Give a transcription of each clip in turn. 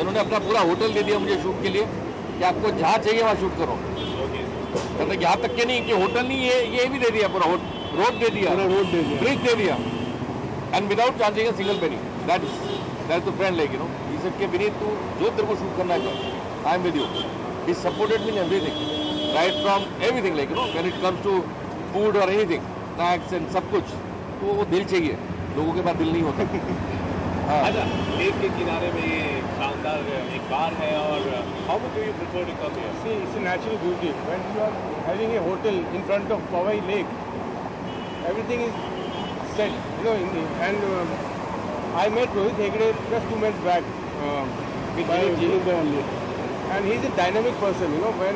इन्होंने अपना पूरा होटल दे दिया मुझे शूट के लिए कि आपको जहाँ चाहिए वहाँ शूट करो। मतलब यहाँ तक के नहीं कि होटल नहीं, ये भी दे दिया, पूरा रोड दे दिया, ब्रिज दे दिया, and without charging a single penny. That is the friend, like you know, he said कि विनीत तू जो तेरे को शूट करना है I am with you. He supported me in everything, right from everything, like you know, when it comes to food और anything, snacks and सब कुछ। तो वो दिल चाहिए, लोगों के पास दिल नहीं होता। अच्छा, लेक के किनारे में ये शानदार एक बार है, और how much do you prefer to come here? See, it's a natural beauty. When you are having a hotel in front of Powai Lake, everything is set, you know. And I met Rohit Hegde just 2 months back with Vinit only, and he's a dynamic person. You know, when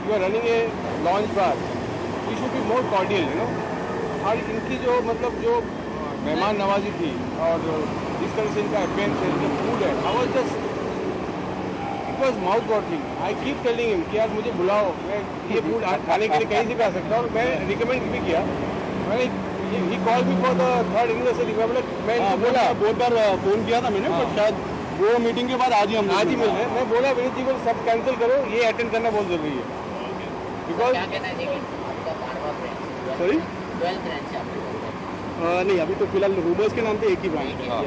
you are running a lounge bar, you should be more cordial. You know, और इनकी जो मतलब जो मेहमान नवाजी थी और जिस तरह से इनका अपेयरेंस है, जो फूड है, I was just it was mouth watering. I keep telling him कि यार मुझे बुलाओ, मैं ये फूड खाने के लिए कहीं से भी आ सकता हूँ, और मैं रिकमेंड भी किया। मैंने he called me for the third anniversary, मैं इनको बोला, बहुत बार फ़ोन किया था मैंने, पर शायद वो मीटिंग के बाद आज ही मिल रहे हैं। मैं बोला विनीत जी को सब कैंसिल करो, ये अटेंड करना बहुत ज़रूरी है, बिकॉज सॉरी नहीं, अभी तो फिलहाल रूमर्स के नाम पे एक ही ब्रांच है।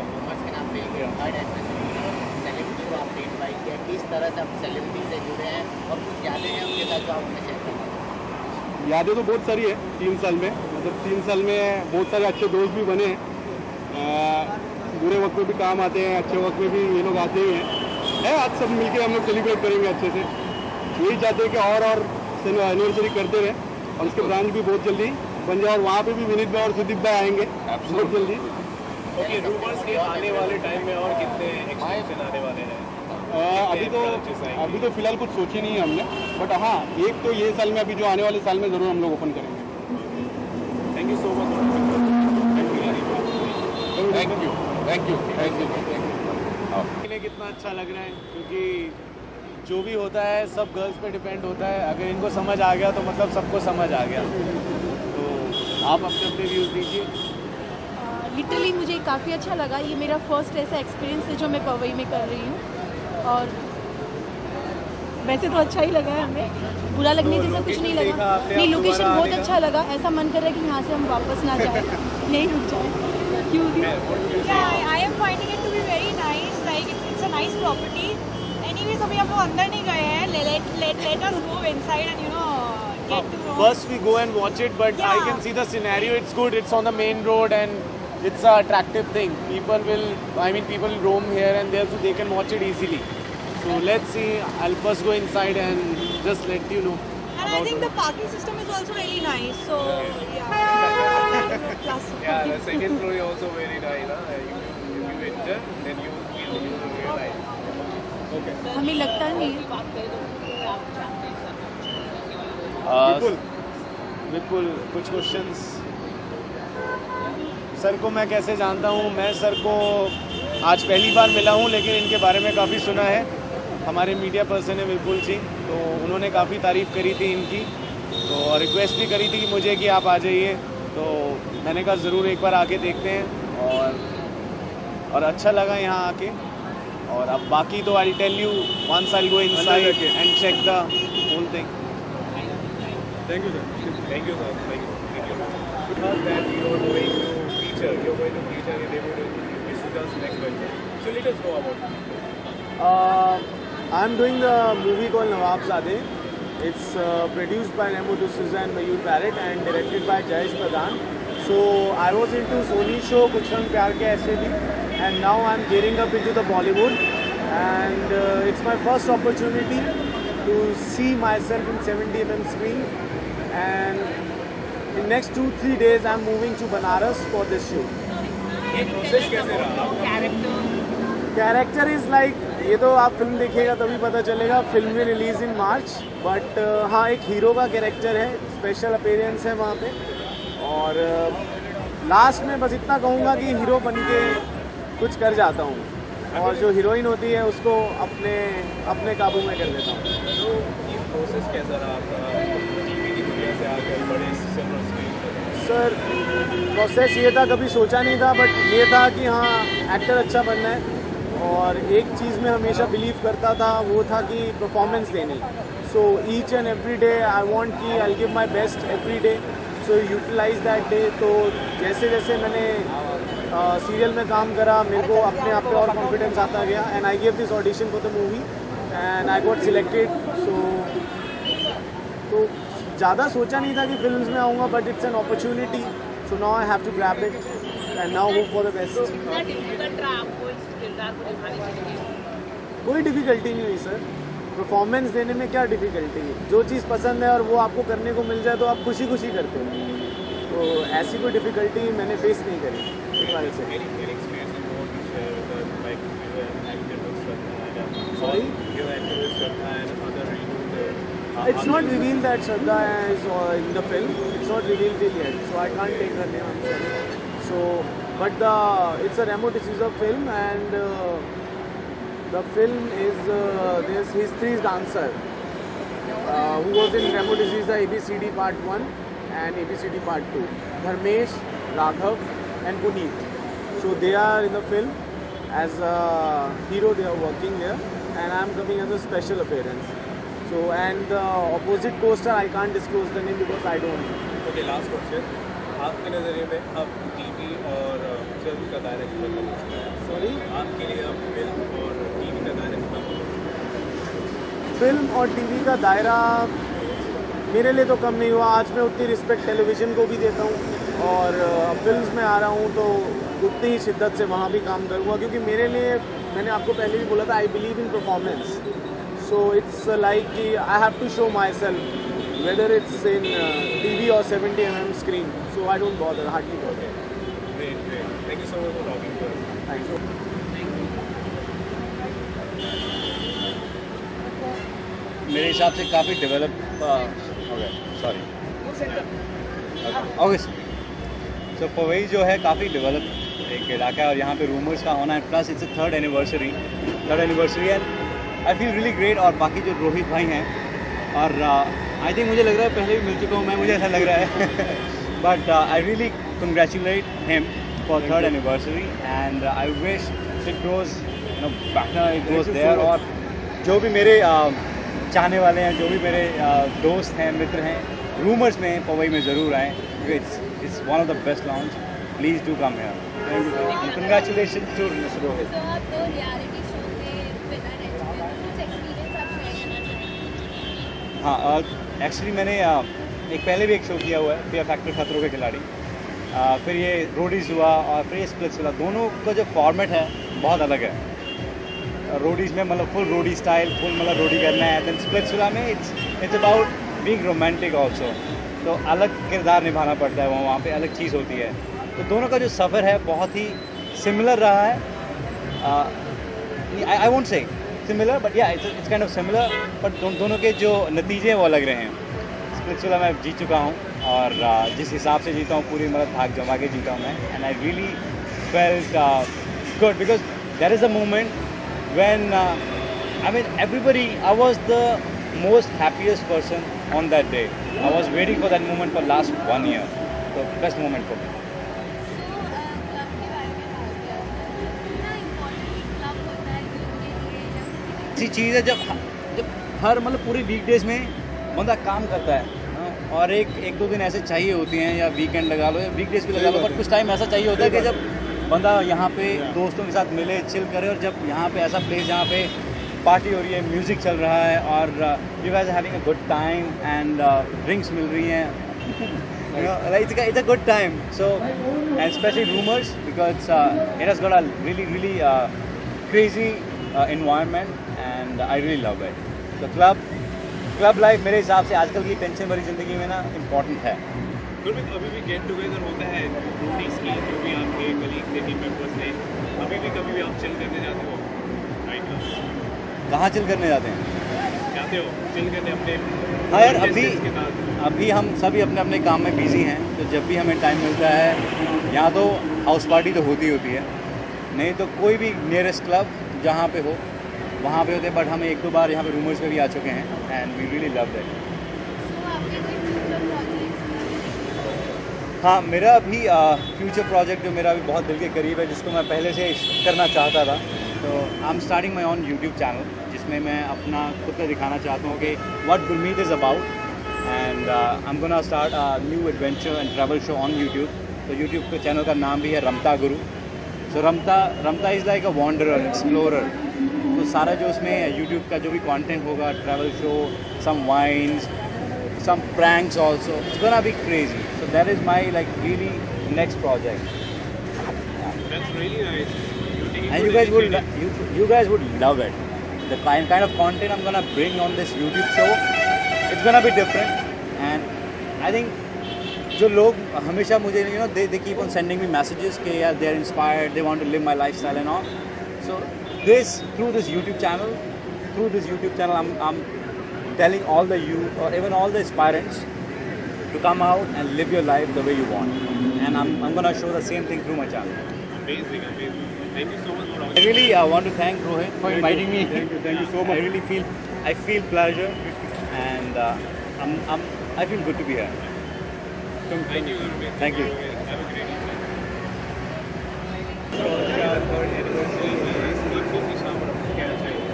किस तरह से आप सेलिब्रिटी से जुड़े हैं और कुछ यादें हैं उनके साथ जो आप अपने शेयर करना चाहेंगे? यादें तो बहुत सारी है 3 साल में, मतलब 3 साल में बहुत सारे अच्छे दोस्त भी बने हैं। बुरे वक्त में भी काम आते हैं, अच्छे वक्त में भी ये लोग आते ही हैं। आज सब मिलके हम लोग सेलिब्रेट करेंगे अच्छे से। यही चाहते हैं कि और एनिवर्सरी करते रहें, और उसके ब्रांच भी बहुत जल्दी बन जाए, और वहाँ पे भी विनीत भाई और सुदीप भाई आएंगे बहुत जल्दी। ओके, रूमर्स के आने वाले टाइम में और कितने एक्सटेंशन आने वाले हैं? अभी तो फिलहाल कुछ सोची नहीं है हमने, बट हाँ, एक तो ये साल में, अभी जो आने वाले साल में ज़रूर हम लोग ओपन करेंगे। Thank you so much. Thank you. कितना अच्छा लग रहा है, क्योंकि जो भी होता है सब गर्ल्स पे डिपेंड होता है। अगर इनको समझ आ गया तो मतलब सबको समझ आ गया। तो आप अपने अपने व्यूज़ दीजिए। लिटरली मुझे काफ़ी अच्छा लगा। ये मेरा फर्स्ट ऐसा एक्सपीरियंस है जो मैं पवई में कर रही हूँ, और वैसे तो अच्छा ही लगा है, हमें बुरा लगने जैसा कुछ नहीं लगा। नहीं, लोकेशन बहुत अच्छा लगा, ऐसा मन कर रहा है कि यहाँ से हम वापस ना जाए, नहीं रुक जाए। क्यों? I am finding it to be very nice. Like it's a nice property. Anyways, अभी हम लोग अंदर नहीं गए हैं. Let us go inside and get to know. First we go and watch it, but I can see the scenario. It's good. It's on the main road and it's an attractive thing. People roam here and there, so they can watch it easily. So let's see. I'll first go inside and just let you know. And I think the parking system is also really nice. So yeah. Yeah, the second floor is also very nice. You enter, then you realize. Okay. हमें लगता नहीं। विपुल, कुछ questions. Sir को मैं कैसे जानता हूँ? मैं सर को आज पहली बार मिला हूँ, लेकिन इनके बारे में काफ़ी सुना है। हमारे मीडिया पर्सन है विपुल जी, तो उन्होंने काफ़ी तारीफ़ करी थी इनकी, तो रिक्वेस्ट भी करी थी कि मुझे कि आप आ जाइए। तो मैंने कहा ज़रूर एक बार आके देखते हैं, और अच्छा लगा यहाँ आके। और अब बाकी तो I tell you once I go inside and check the whole thing. Thank you sir. Thank you, sir. Thank you. You heard that you're going to feature. You're going to feature in D'Souza's next venture. So let us know about it. I'm doing the movie called Nawabzade. It's produced by Nemo D'Souza and Mayur Barrett and directed by Jayesh Pradhan. So I was into Sony show Kuch Rang Pyar Ke Aise Bhi, and now I'm gearing up into the Bollywood, and it's my first opportunity to see myself in 70mm screen, and in next 2-3 days I'm moving to Banaras for this shoot. ये process कैसे रहा? Character is like, ये तो आप film देखिएगा तभी पता चलेगा। फिल्म में रिलीज़ इन मार्च, बट हाँ, एक हीरो का कैरेक्टर है, स्पेशल अपीयरेंस है वहाँ पे। और लास्ट में बस इतना कहूँगा कि हीरो बन के कुछ कर जाता हूँ, और जो हीरोइन होती है उसको अपने काबू में कर लेता हूँ। तो ये प्रोसेस कैसा रहा आपका टीवी की दुनिया से आकर बड़े सिल्वर स्क्रीन पर? सर, प्रोसेस ये था, कभी सोचा नहीं था, बट ये था कि हाँ एक्टर अच्छा बनना है, और एक चीज़ में हमेशा बिलीव करता था, वो था कि परफॉर्मेंस देनी. So each and every day I want कि I give my best every day. So utilize that day. तो जैसे जैसे मैंने सीरियल में काम करा, मेरे को अपने आप पे और कॉन्फिडेंस आता गया. And I give this audition for the movie and I got selected. तो ज़्यादा सोचा नहीं था कि फिल्म्स में आऊँगा, but it's an opportunity. So now I have to grab it and now hope for the best. कोई डिफ़िकल्टी नहीं हुई सर. परफॉर्मेंस देने में क्या डिफ़िकल्टी है? जो चीज़ पसंद है और वो आपको करने को मिल जाए तो आप खुशी खुशी करते हो. तो ऐसी कोई डिफ़िकल्टी मैंने फेस नहीं करी इस बारे से. Sorry? It's not revealed that Shraddha is in the film. It's not revealed till yet, so I can't take her name. I'm sorry. So, but it's a Remo D'Souza film, and the film is there's history's dancer who was in Remo D'Souza ABCD Part 1 and ABCD Part 2. Dharmesh, Raghav, and Puneet. So they are in the film as a hero. They are working there, and I'm coming as a special appearance. So, and the opposite co-star, I can't disclose the name because I don't know. Okay, last question. आपके नज़रिए में अब TV और film का दायरा कितना कम हो चुका है? Sorry? आपके लिए अब फिल्म और टीवी का दायरा कितना कम हो चुका है? फिल्म और टीवी का दायरा मेरे लिए तो कम नहीं हुआ. आज मैं उतनी रिस्पेक्ट टेलीविज़न को भी देता हूँ, और फिल्म्स में आ रहा हूँ तो उतनी ही शिद्दत से वहाँ भी काम करूँगा, क्योंकि मेरे लिए, मैंने आपको पहले भी बोला था, I believe in performance. So it's like I have to show myself, whether it's in TV or 70 mm screen. So I don't bother, hardly bother. Great, great. Thank you so much for talking to us. Thank you. मेरे हिसाब से काफ़ी develop हो गया. Sorry. Okay. सो पवई जो है काफ़ी develop एक इलाका है, और यहाँ पे रूमर्स का होना है, plus it's third anniversary and I feel really great. और बाकी जो रोहित भाई हैं, और आई थिंक मुझे लग रहा है पहले भी मिल चुका हूँ मैं, मुझे ऐसा लग रहा है. But I really congratulate him for third anniversary, and I wish it goes better, it goes there. और जो भी मेरे चाहने वाले हैं, जो भी मेरे दोस्त हैं, मित्र हैं, रूमर्स में पवई में ज़रूर आएँ. It's one of the best launch. Please do come here. Congratulation to mister Rohit. हाँ, एक्चुअली मैंने एक पहले भी एक शो किया हुआ है, फियर फैक्टर खतरों के खिलाड़ी. फिर ये रोडीज़ हुआ, और फिर ये स्प्लिट्स हुआ. दोनों का जो फॉर्मेट है बहुत अलग है. रोडीज़ में मतलब फुल रोडी स्टाइल, फुल मतलब रोडी करना है. देन स्प्लिट्स हुआ में it's about being romantic also. तो अलग किरदार निभाना पड़ता है, वहाँ पे अलग चीज़ होती है. तो दोनों का जो सफ़र है बहुत ही सिमिलर रहा है. I won't say similar, but yeah it's kind of similar, but दोनों के जो नतीजे हैं वो अलग रहे हैं. स्प्लिट्सविला मैं जीत चुका हूँ, और जिस हिसाब से जीता हूँ, पूरी मतलब भाग जमा के जीता हूँ मैं. And I really felt good, because there is a moment when I mean everybody, I was the most happiest person on that day. I was waiting for that moment for last 1 year. The best moment for me. ऐसी चीज़ है जब हर मतलब पूरे weekdays में बंदा काम करता है, और एक दो दिन ऐसे चाहिए होते हैं, या वीकेंड लगा लो या वीकडेज भी लगा लो, बट कुछ टाइम ऐसा चाहिए होता है कि जब बंदा यहाँ पे दोस्तों के साथ मिले, चिल करे. और जब यहाँ पे ऐसा प्लेस जहाँ पे पार्टी हो रही है, म्यूज़िक चल रहा है, और you guys are having a good time, and drinks मिल रही हैं, you know, like it's a good time. So, and especially rumors, because it has got a really crazy environment, and I really love it. So club life मेरे हिसाब से आजकल की tension भरी ज़िंदगी में ना इम्पोर्टेंट है. गुरमीत, अभी भी गेट टुगेदर होता है रोडीज़ की, जो भी आपके कलीग थे, टीम मेंबर्स थे, अभी भी कभी भी आप चिल करने जाते हो? राइट नाउ कहाँ चिल करने जाते हैं? जाते हो चिल करने अपने? हाँ यार, अभी हम सभी अपने अपने काम में बिजी हैं. तो जब भी हमें टाइम मिलता है, यहाँ तो हाउस पार्टी तो होती है, नहीं तो कोई भी नियरेस्ट क्लब जहाँ पे हो वहाँ पे होते हैं. बट हम 1-2 बार यहाँ पे रूमर्स में भी आ चुके हैं, and we really love that. हाँ, मेरा अभी फ्यूचर प्रोजेक्ट जो मेरा अभी बहुत दिल के करीब है, जिसको मैं पहले से करना चाहता था, तो I am starting my on YouTube channel, जिसमें मैं अपना खुद का दिखाना चाहता हूँ कि what Gurmeet is about, and I am gonna start a new adventure and travel show on YouTube. तो यूट्यूब के चैनल का नाम भी है रमता गुरु। सो रमता is like a wanderer, explorer. तो सारा जो उसमें यूट्यूब का जो भी कंटेंट होगा, travel show, some vines, some pranks also, it's gonna be crazy. So that is my like really next project. That's really nice. And you guys would love it. The kind of content I'm gonna bring on this YouTube show, it's gonna be different. And I think जो लोग हमेशा मुझे they keep on sending me messages कि यार they are inspired, they want to live my lifestyle and all. So through this YouTube channel I'm telling all the youth or even all the aspirants to come out and live your life the way you want. And I'm gonna show the same thing through my channel. Amazing. Thank you so much for I really want to thank Rohit for inviting me. Thank you so much. I feel pleasure, and I feel good to be here. Thank you, Gurmeet. Thank you. Have a great evening. So, our third anniversary is evening की शाम पर क्या चाहिए?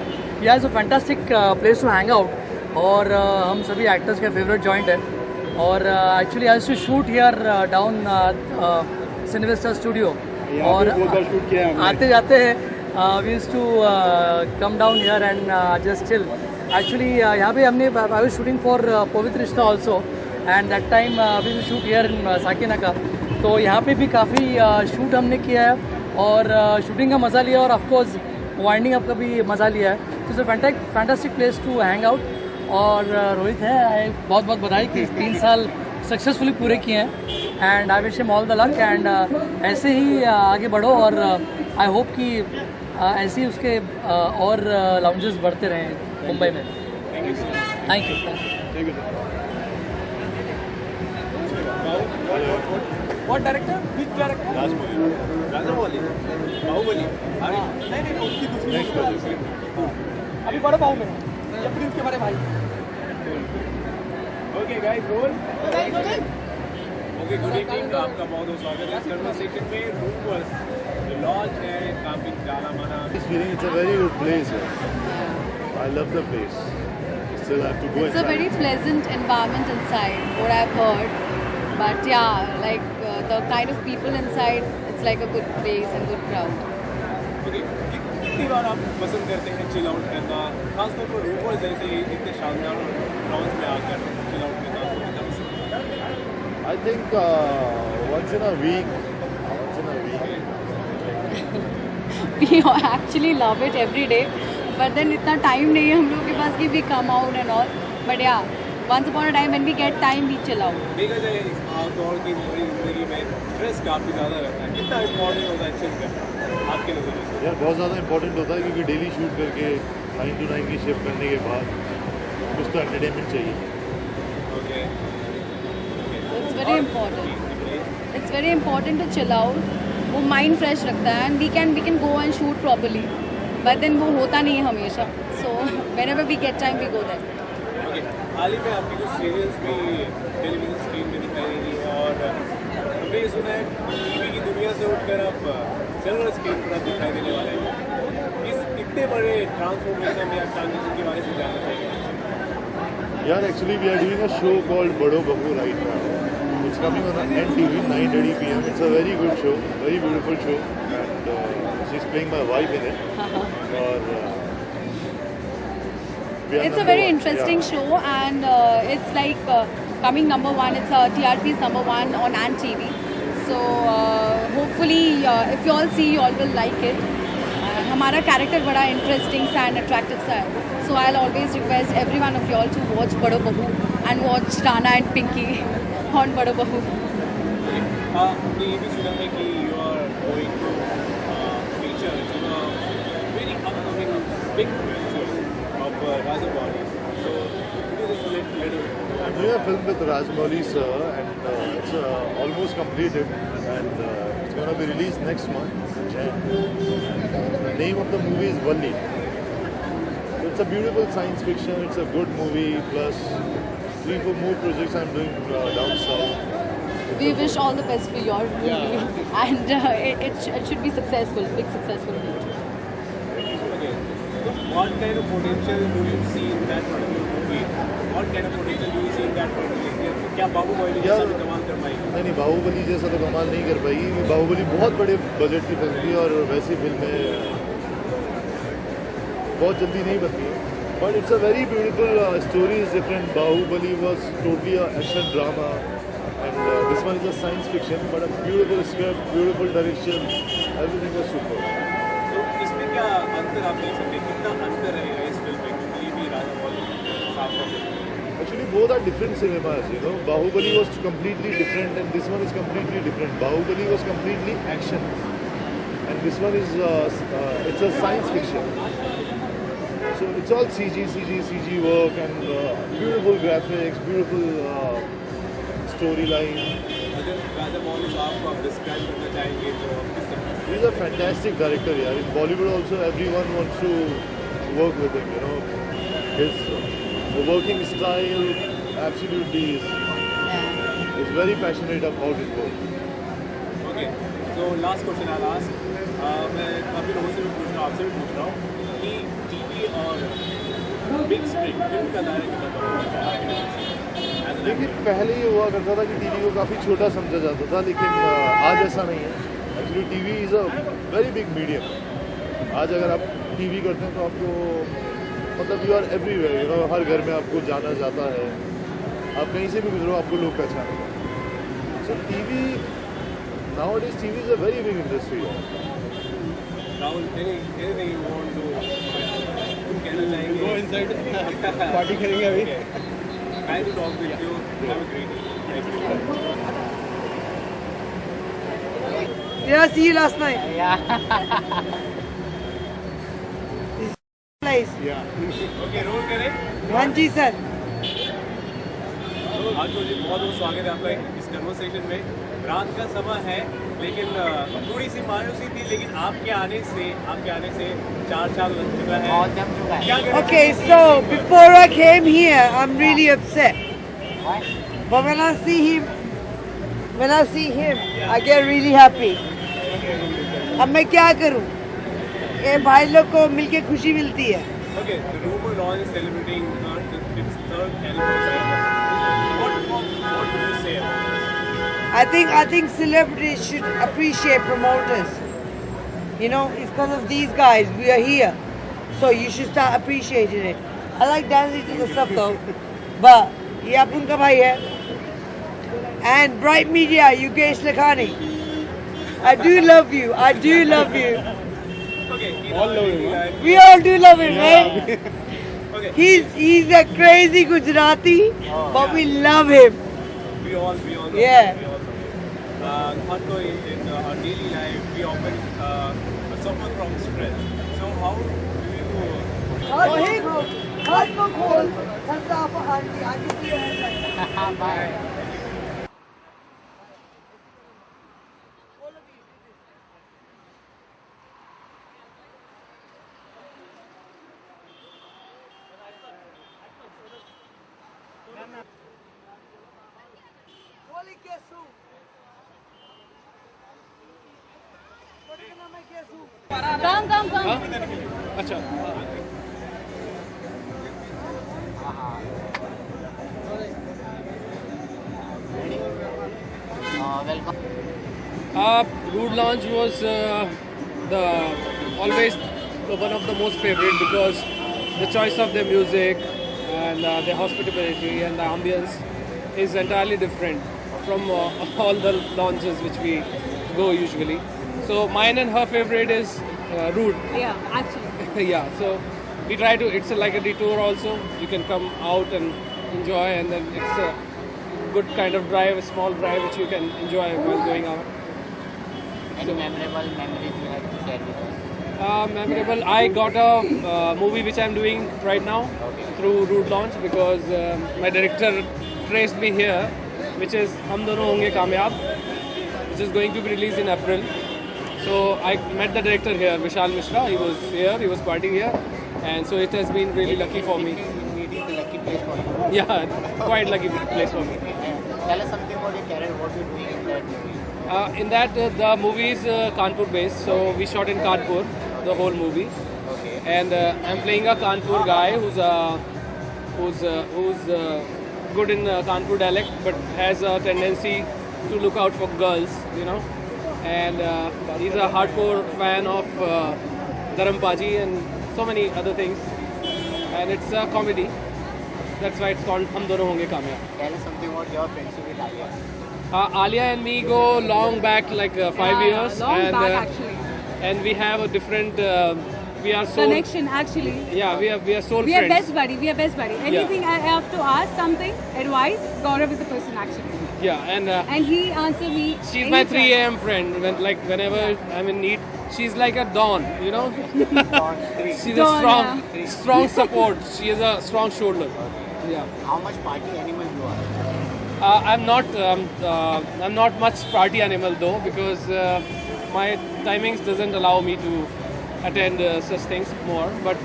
Yeah, it's a fantastic place to hang out. और हम सभी actors का favourite joint है। और actually I used to shoot here down Cinevista studio. और आते जाते हैं we used to come down here and just chill. Actually यहाँ पे हमने I was shooting for Pavitra Rishta also, and that time we shoot here in Sakinaka. तो यहाँ पे भी काफ़ी शूट हमने किया है और शूटिंग का मज़ा लिया, और ऑफकोर्स वाइंडिंग अप का भी मज़ा लिया है। तो it's fantastic place to hang out. और रोहित है, बहुत बहुत बधाई कि 3 साल सक्सेसफुली पूरे किए हैं, and I wish him all the luck. And ऐसे ही आगे बढ़ो, और आई होप कि ऐसे ही उसके और लाउंजेस बढ़ते रहें मुंबई में। Thank you. What director? Which director? Rajamouli, Baahubali. नहीं, उसकी दूसरी अभी बड़े बाहु में या प्रिंस के बड़े भाई। Okay, guys, roll. Okay, good evening. आपका बहुत बहुत स्वागत है इस कन्वर्सेशन में। रूमर्स जो लॉन्च है काफी जाना माना। It's a very good place. I love the place. Still have to go inside. It's a very pleasant environment inside, what I've heard. But yeah, like the kind of people inside, it's like a good place and good crowd. Okay, कितनी बार आप पसंद करते हैं chill out करना, खासतौर पर rumours जैसे इतने शानदार ग्राउंड्स में आकर चिल आउट करना आपको कितना पसंद है? I think once in a week. We actually love it every day, but then इतना time नहीं है हम लोग के पास कि we come out and all. But yeah, once upon a time when we get time we chill out. देखा जाए इस दौड़ की पूरी जिंदगी में स्ट्रेस काफ़ी ज़्यादा रहता है, कितना इम्पोर्टेंट होता है चिल करना आपके नज़रिए से? यार बहुत ज़्यादा इम्पोर्टेंट होता है, क्योंकि डेली शूट करके 9 to 9 की शिफ्ट करने के बाद कुछ तो एंटरटेनमेंट चाहिए। Okay, It's very important. It's very important to chill out. वो माइंड फ्रेश रखता है, and we can go and shoot properly. But then वो होता नहीं है हमेशा. So whenever we get time we go there. Okay, हाल ही में आपकी कुछ सीरियल्स भी टेलीविजन स्क्रीन में दिखाई दे रही है, और हमने ये सुना है टीवी की दुनिया से उठकर आप सिल्वर स्क्रीन पर दिखाई देने वाले हैं। इस इतने बड़े ट्रांसफॉर्मेशन या ट्रांजिशन के बारे में जानना चाहिए। यार actually we are doing a show called Badho Bahu right now. It's coming on NTV 9:30 p.m. It's a very good show, very beautiful show, and she's playing my wife in it. It's a very interesting show, and it's like coming number 1. It's TRP's number 1 on NTV. So hopefully, if you all see, you all will like it. हमारा character बड़ा interesting सा and attractive सा है. So I'll always request every one of you all to watch बड़ो बहू and watch Rana and Pinky on बड़ो बहू. हमने ये भी सुना है कि you are going to feature very upcoming big picture of Rajamouli. So could you just let I'm doing a film with Rajamouli sir, and it's almost completed, and it's going to be released next month. The name of the movie is Valli. It's a beautiful science fiction. It's a good movie. Plus 3-4 more projects I'm doing down south. We wish all the best for your movie, and it should be successful, big successful. what kind of potential do you see in that particular movie? What kind of potential do you see in that particular movie? क्या बाहुबली जैसा भी कमाल कर पाएगी? नहीं बाहुबली जैसा तो कमाल नहीं कर पाएगी। बाहुबली बहुत बड़े बजट की फिल्म थी और वैसी फिल्में बहुत जल्दी नहीं बनती है। But it's a very beautiful story is different. Baahubali was totally action drama and this one is a science fiction but a beautiful script, beautiful direction, everything was super. तो इसमें क्या अंतर आप देख सकते हैं? कितना अंतर रहेगा इस फिल्म में? क्योंकि भी राजा मौली साफ Actually, both are different cinemas, you know. Bahubali was completely different and this one is completely different. Bahubali was completely action and this one is, it's a science fiction. So it's all CG work and beautiful graphics, beautiful storyline. अगर राजा मौली साहब को आप describe करना चाहेंगे तो किस तरह? He's a fantastic director, yeah. In Bollywood also, everyone wants to work with him, you know. His working style absolutely is very passionate about his work. Okay, so last question I'll ask. मैं काफ़ी लोगों से भी पूछ रहा हूँ, आपसे भी पूछ रहा हूँ कि टीवी और बिग स्क्रीन फिल्म का दायरा कितना बड़ा है? लेकिन पहले ये हुआ करता था कि टीवी को काफ़ी छोटा समझा जाता था, लेकिन आज ऐसा नहीं है। Actually TV is a very big medium. आज अगर आप टीवी करते हैं तो आपको मतलब you are everywhere, you know, हर घर में आपको जाना जाता है, आप कहीं से भी गुजरो आपको लोग पहचानेंगे। So TV nowadays TV is a very big industry. Rahul, anything you want to कहना चाहेंगे? Go inside. पार्टी करेंगे अभी। Nice to talk with you. Have a great day. Thank you. Did I see you last night? Yeah. Nice. Okay, roll करें। हाँ जी sir. आज जी बहुत बहुत स्वागत है आपका इस कन्वर्सेशन में। रात का समय है लेकिन थोड़ी सी मायूसी थी, लेकिन आपके आने से 4 साल लग चुका है। बहुत जम चुका है। क्या कहना Okay, so before I came here, I'm really upset. But when I see him, I get really happy. अब मैं क्या करूं? ये भाई लोग को मिलके खुशी मिलती है। Okay, the rumor launch is celebrating its third anniversary. What do you say about this? I think celebrities should appreciate promoters. You know, it's because of these guys we are here. So you should start appreciating it. I like dancing to the stuff though, but ये आप उनका भाई है. And Bright Media, Yogesh Lakhani, I do love you. I do love you. Okay, All love him, huh? We all do love him, right? Okay, He's a crazy Gujarati, but we love him. we all know. Yeah. We all know. Khatko, in our daily life, we often suffer from stress. So how do you? Heart को खोल, हंसा पहाड़ी, आज की है। Bye. Holy guess who? What is the name of guess who? Come. अच्छा। Welcome. Rude launch was the always one of the most favorite because the choice of the music and the hospitality and the ambience is entirely different from all the launches which we go usually. So mine and her favorite is Rude. Yeah, actually. Yeah, so we try to, it's like a detour also. You can come out and enjoy, and then it's a good kind of drive, a small drive which you can enjoy while going out. Any memorable memories you have to share with us? Memorable, I got a movie which I'm doing right now through Rude Launch because my director traced me here, which is Hum Dono Honge Kamyab, which is going to be released in April. So I met the director here, Vishal Mishra. He was here, he was partying here, and so it has been really lucky for me. It is a lucky place for you. Yeah, quite lucky place for me. Tell us something about your career. What you doing in that movie? In that, the movie is Kanpur based, so we shot in Kanpur, the whole movie. Okay. and I'm playing a Kanpur guy who's good in Kanpur dialect, but has a tendency to look out for girls, you know. And he's a hardcore fan of Dharampaji and so many other things. And it's a comedy. That's why it's called Hum Dono Honge Kamyab. Tell us something about your friendship with Alia. Alia and me go long back, like 5 years. Long and, back actually. And we have a different. We are soul Connection actually. Yeah, we are soul We friends. are best buddy. We are best buddy. Anything I have to ask something, advice, Gaurav is the person actually. Yeah, and he answer me. she's my 3 a.m. friend. Whenever I'm in need, she's like a dawn, you know. She's Dawn, a strong support. She is a strong shoulder. Yeah. How much party animal you are? I'm not much party animal though, because my timings doesn't allow me to attend such things more. But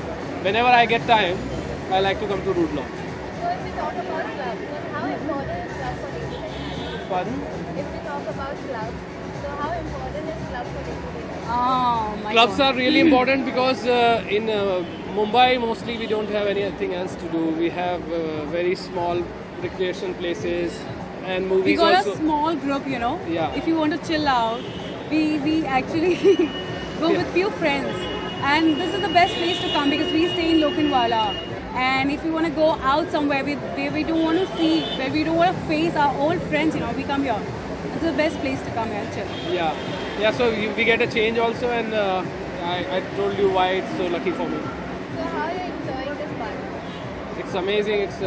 whenever I get time, I like to come to Root Lounge. So if we talk about clubs, then how important is club for daily life? Pardon? If we talk about clubs, so how important is club for daily life? Oh my Clubs God. are really important because in Mumbai mostly we don't have anything else to do. We have very small recreation places and movies We got also. a small group, you know. Yeah. If you want to chill out, we actually go with few friends, and this is the best place to come because we stay in Lokhandwala. And if you want to go out somewhere where we don't want to see, where we don't want to face our old friends, you know, we come here. It's the best place to come here and chill. Yeah. So we get a change also, and I told you why it's so lucky for me. So how are you enjoying this party? It's amazing. It's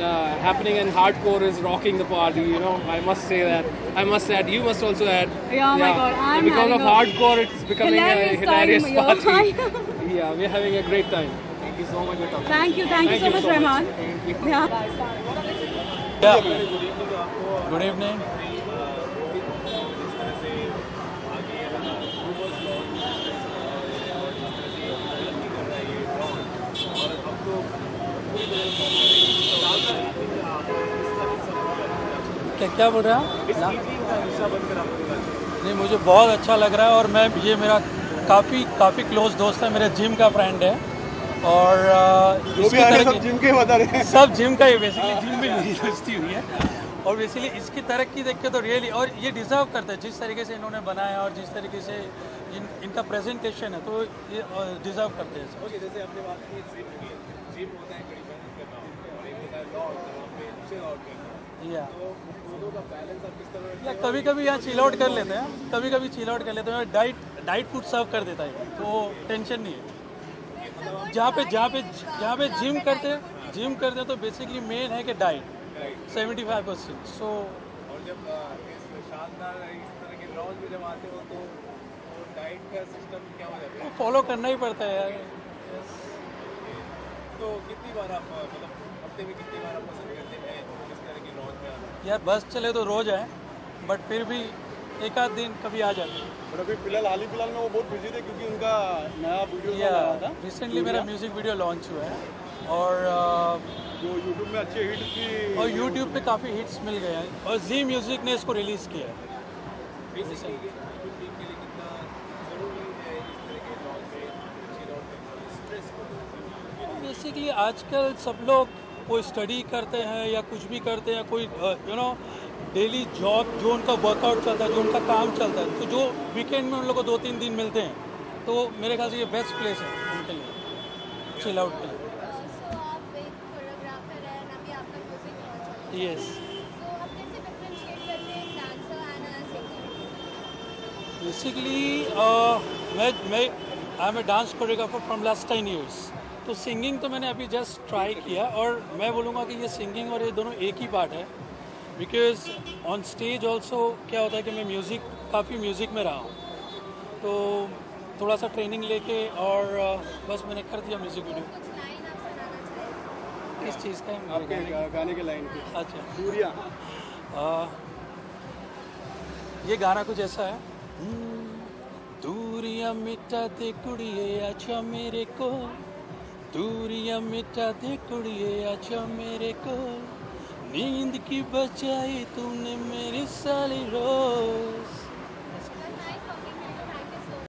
happening, and hardcore is rocking the party. You know, I must say that. I must add. You must also add. Yeah, oh my God, I'm Because having of a hardcore, it's becoming a hilarious time, party. yeah. Yeah, we're having a great time. Thank you so much for talking. Thank you so much, Rahman. Yeah. Good evening. क्या बोल रहे हैं नहीं, मुझे बहुत अच्छा लग रहा है। और ये मेरा काफ़ी क्लोज दोस्त है, मेरे जिम का फ्रेंड है। और सब जिम के बता रहे हैं। सब जिम का ही, बेसिकली जिम में मेरी दोस्ती हुई है। और बेसिकली इसकी तरक्की देख के तो रियली, और ये डिज़र्व करते हैं जिस तरीके से इन्होंने बनाया और जिस तरीके से इनका प्रेजेंटेशन है, तो ये डिज़र्व करते हैं। ओके, जैसे आपने बात की जिम होता है बड़ी मेहनत करना और एक होता है लॉ वहाँ पे चिल आउट करना। तो दोनों का बैलेंस आप किस तरह? या कभी कभी यहाँ चिल आउट कर लेते हैं, कभी कभी चिल आउट कर लेते हैं। डाइट फूड सर्व कर देता है, तो टेंशन नहीं है। जहाँ पे जिम करते हैं तो बेसिकली मेन है कि डाइट 75%। सो और जब शानदार इस तरह के लॉन्च में जब आते हो तो डाइट का सिस्टम क्या हो जाता है? फॉलो करना ही पड़ता है यार। तो कितनी बार आप मतलब हफ्ते में कितनी बार आप पसंद करते हैं इस तरह के लॉन्च में आना? यार बस चले तो रोज आए, बट फिर भी एक आध दिन कभी आ जाते हैं। और अभी हाल ही फिलहाल में वो बहुत बिजी थे क्योंकि उनका नया वीडियो था। रिसेंटली मेरा म्यूजिक वीडियो लॉन्च हुआ है, और जो यूट्यूब में अच्छे हिट्स की, और यूट्यूब पे काफ़ी हिट्स मिल गए हैं, और जी म्यूजिक ने इसको रिलीज़ किया है। बेसिकली आजकल सब लोग कोई स्टडी करते हैं या कुछ भी करते हैं, कोई डेली जॉब, जो उनका वर्कआउट चलता है, जो उनका काम चलता है, तो जो वीकेंड में उन लोगों को 2-3 दिन मिलते हैं, तो मेरे ख्याल से ये बेस्ट प्लेस है उनके लिए, चिल आउट के लिए। यस, बेसिकली मैं I am a dance choreographer from last 10 years। तो सिंगिंग तो मैंने अभी जस्ट ट्राई किया, और मैं बोलूँगा कि ये सिंगिंग और ये दोनों एक ही पार्ट है। बिकॉज ऑन स्टेज ऑल्सो क्या होता है कि मैं काफ़ी म्यूज़िक में रहा हूँ, तो थोड़ा सा ट्रेनिंग लेके और बस मैंने कर दिया म्यूज़िक वीडियो। किस चीज़ का? आपके गाने के लाइन की। अच्छा, दूरियां। ये गाना कुछ ऐसा है। दूरियां मिटा दे कुड़िए आजा मेरे को, दूरियां मिटा दे कुड़िए आजा मेरे को, नींद की बचाई तूने मेरी सारी रोज।